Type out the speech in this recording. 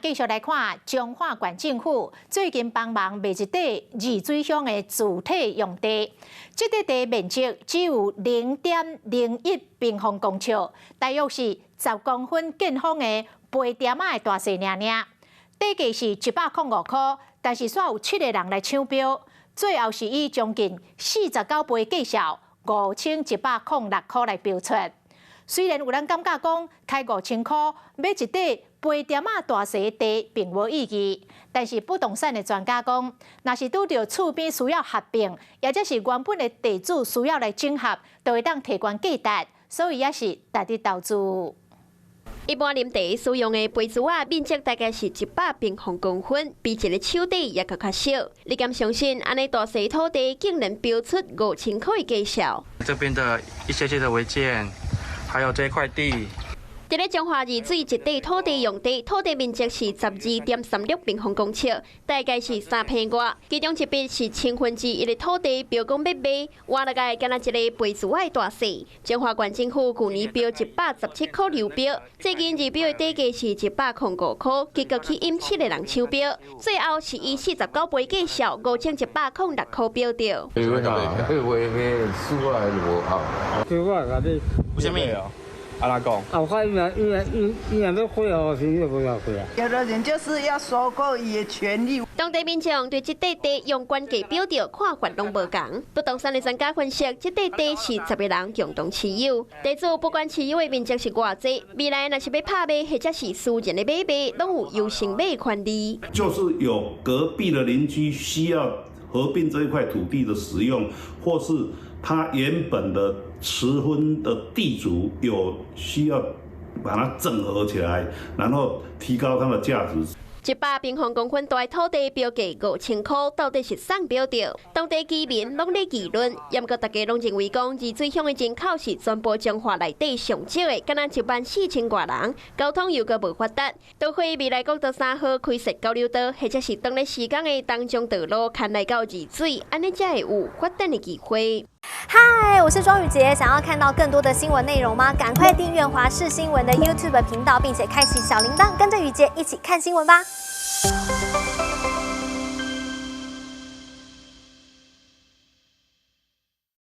继续来看彰化县政府最近帮忙卖一块二水乡的主体用地，这块地面积只有0.01平方公尺，大约是10公分见方的杯点仔的大小尔尔。地价是105块，但是煞有7个人来抢标，最后是以将近49倍计价5106块来标出。虽然有人感觉讲开5000块买一块杯点仔大小的地并无意义，但是不动产的专家讲，若是拄到厝边需要合并，或者是原本的地主需要来整合，就会当提悬价值，所以也是值得投资。一般林地使用的杯子啊，面积大概是100平方公分，比一个手地也较小。你敢相信，安尼大小土地竟然标出5000块的价销？这边的一些的违建。还有这一块地，这个彰化二水一地土地用地，土地面积是12.36平方公尺，大概是3坪外。其中一笔是1/1000的土地，标讲要卖，换了个敢若一个杯子的大小。彰化县政府去年标117块流标，最近二标的地价是105块，结果去引7个人抢标，最后是以49倍计销5106块标到。为什么？阿拉讲，我看伊若要回哦，是要不要回啊？有的人就是要收购伊的权利。当地民众对这块地用关价标着，看法拢无同。不动产的专家分析，这块地是10个人共同持有，地主不管持有的面积是偌济，未来若是要拍卖或者是私人的买卖，拢有优先买的权利。就是有隔壁的邻居需要合并这一块土地的使用，或是他原本的持分的地主有需要把它整合起来，然后提高它的价值。100平方公分大的土地标价5000块，到底是送标着？当地居民拢在议论，不过大家拢认为讲，二水乡的人口是全部彰化内底上少的，敢若14000多人，交通又阁无发达。都会未来国道3号开设交流道，或者是当咧施工的当中道路，牵来到二水，安尼才会有发展的机会。嗨，我是庄宇杰，想要看到更多的新闻内容吗？赶快订阅华视新闻的 YouTube 频道，并且开启小铃铛，跟着宇杰一起看新闻吧。